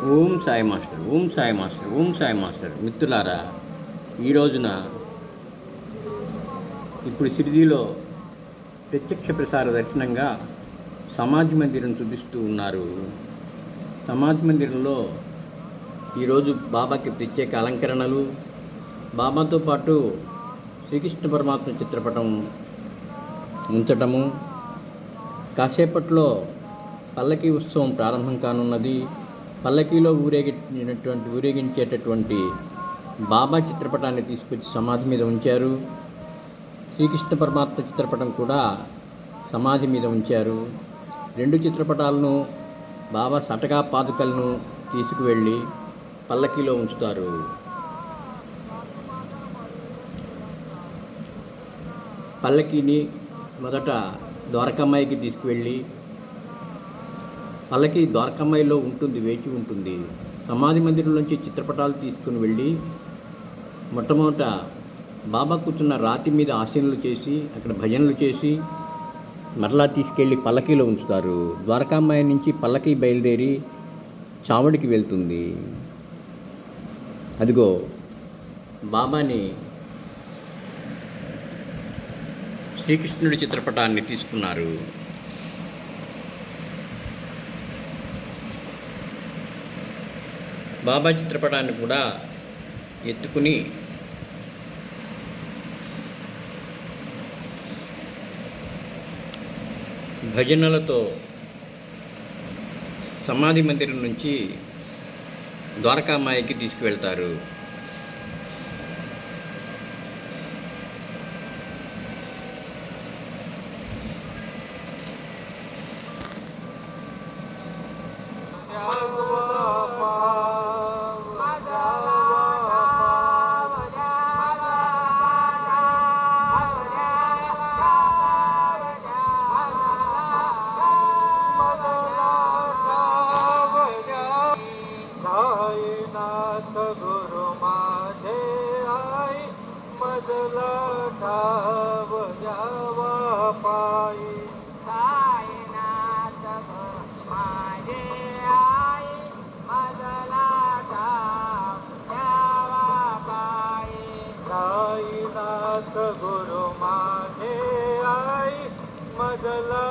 Om Sai master, Om Sai master, Om Sai master. మిత్రులారా, ఈ రోజున ఇప్పుడు షిరిడీలో ప్రత్యక్ష ప్రసార దర్శనంగా సమాధి మందిరం చూపిస్తూ ఉన్నారు. సమాధి మందిరంలో ఈరోజు బాబాకి ప్రత్యేక అలంకరణలు, బాబాతో పాటు శ్రీకృష్ణ పరమాత్మ చిత్రపటం ఉంచటము, కాసేపట్లో పల్లకీ ఉత్సవం ప్రారంభం కానున్నది. పల్లకీలో ఊరేగించేటటువంటి బాబా చిత్రపటాన్ని తీసుకొచ్చి సమాధి మీద ఉంచారు. శ్రీకృష్ణ పరమాత్మ చిత్రపటం కూడా సమాధి మీద ఉంచారు. రెండు చిత్రపటాలను బాబా సటకా పాదుకలను తీసుకువెళ్ళి పల్లకీలో ఉంచుతారు. పల్లకీని మొదట ద్వారకమ్మాయికి తీసుకువెళ్ళి, పల్లకి ద్వారకమ్మాయిలో ఉంటుంది, వేచి ఉంటుంది. సమాధి మందిరం నుంచి చిత్రపటాలు తీసుకుని వెళ్ళి మొట్టమొదట బాబా కూర్చున్న రాతి మీద ఆసీనులు చేసి అక్కడ భజనలు చేసి మరలా తీసుకెళ్ళి పల్లకీలో ఉంచుతారు. ద్వారకామ్మాయి నుంచి పల్లకీ బయలుదేరి చావడికి వెళ్తుంది. అదిగో బాబాని శ్రీకృష్ణుడి చిత్రపటాన్ని తీసుకున్నారు. బాబా చిత్రపటాన్ని కూడా ఎత్తుకుని భజనలతో సమాధి మందిరం నుంచి ద్వారకామాయికి తీసుకువెళ్తారు. गुरु माझे आई मजला ठाव जावा पायी. साईनाथ गुरु माझे आई मजला ठाव जावा पायी. साईनाथ गुरु माझे आई मजला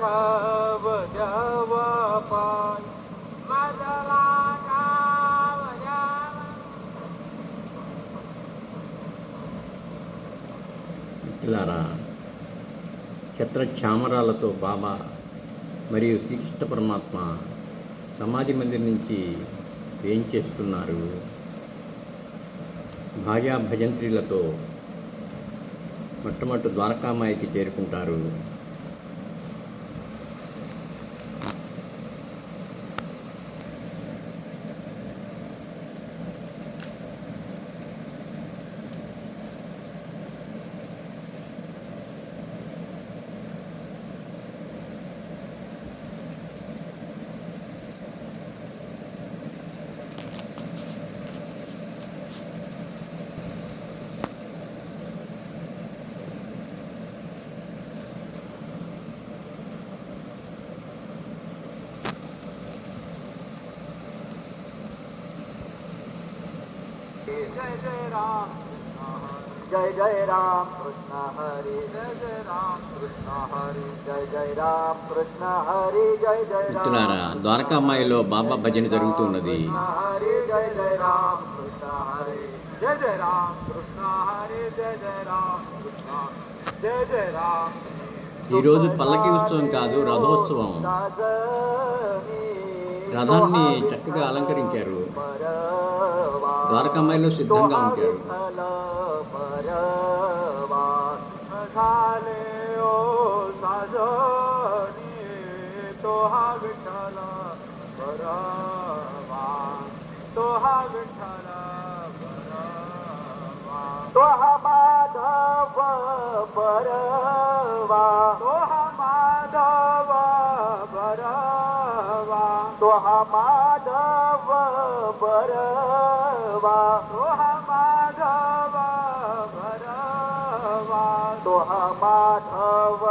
ठाव जावा पायी. मजला మిత్రులారా, ఛత్రఛామరాలతో బాబా మరియు శ్రీకృష్ణ పరమాత్మ సమాధి మందిరం నుంచి వేయించేస్తున్నారు. భాజా భజంత్రీలతో మొట్టమొదటి ద్వారకామాయికి చేరుకుంటారు. जय जय राम जय जय राम कृष्ण हरि जय जय राम कृष्ण हरि जय जय राम कृष्ण हरि जय जय राम. మిత్రులారా, ద్వారకామాయిలో బాబా భజన జరుగుతున్నది. हरि जय जय राम कृष्ण हरि जय जय राम कृष्ण हरि जय जय राम कृष्ण जय जय राम. ఈరోజు పల్లకి ఉత్సవం కాదు, రథోత్సవం. రథాన్ని చక్కగా అలంకరించారు. ద్వారకామాయిలో సిద్ధంగా ఉంచారు. माधव बरवा माधव बरवा माधव बरवा माधव बरवा माधव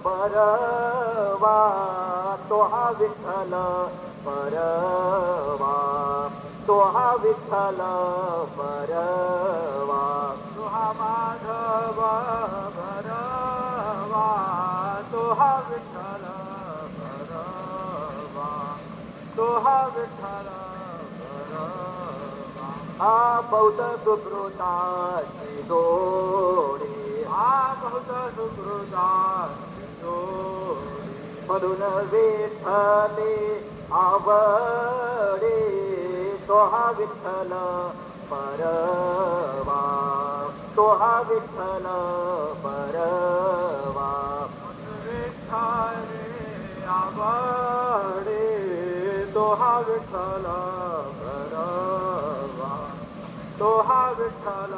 बरवा विठ्ठल बरवा. तो हा विठ्ठल बरवा, तो हा माधव बरवा, तो हा विठ्ठल बरवा, तो हा विठ्ठल बरवा. हा बहुत सुकृताची जोडी, हा बहुत सुकृताची जोडी, म्हणून विठ्ठले आवडे, तो हा विठ्ठल बरवा, तो हा विठ्ठल बरवा. विठ्ठले आवडे, तो हा विठ्ठल बरवा, तो हा विठ्ठल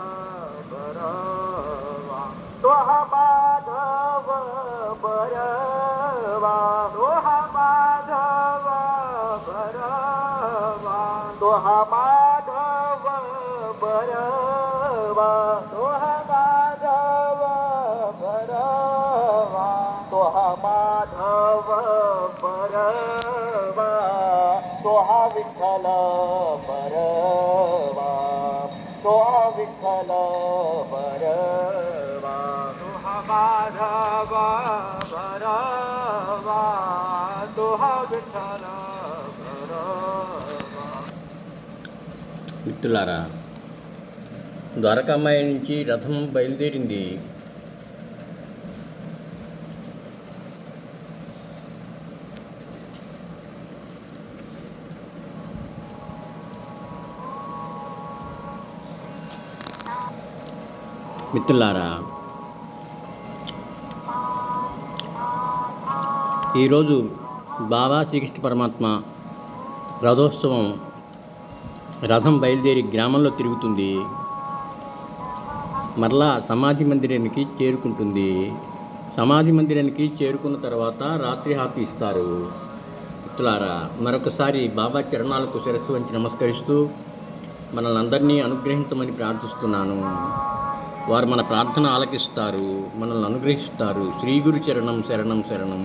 बरवा, तो हा माधव बरवा, तो हा माधव बरवा, तो हा माधव बरवा, तो हा माधव बरवा, तो हा माधव बरवा, तो हा विठ्ठल बरवा, तो हा विठ्ठल बरवा, तो हा माधव बरवा, तो हा विठ्ठल बरवा. మిత్రులారా, ద్వారకామాయి నుంచి రథం బయలుదేరింది. మిత్రులారా, ఈరోజు బాబా శ్రీకృష్ణ పరమాత్మ రథోత్సవం రథం బయలుదేరి గ్రామంలో తిరుగుతుంది, మరలా సమాధి మందిరానికి చేరుకుంటుంది. సమాధి మందిరానికి చేరుకున్న తర్వాత రాత్రి హారతి ఇస్తారు. మిత్రులారా, మరొకసారి బాబా చరణాలకు శిరస్సు వంచి నమస్కరిస్తూ మనల్ని అందరినీ అనుగ్రహించమని ప్రార్థిస్తున్నాను. వారు మన ప్రార్థన ఆలకిస్తారు, మనల్ని అనుగ్రహిస్తారు. శ్రీ గురు చరణం శరణం శరణం.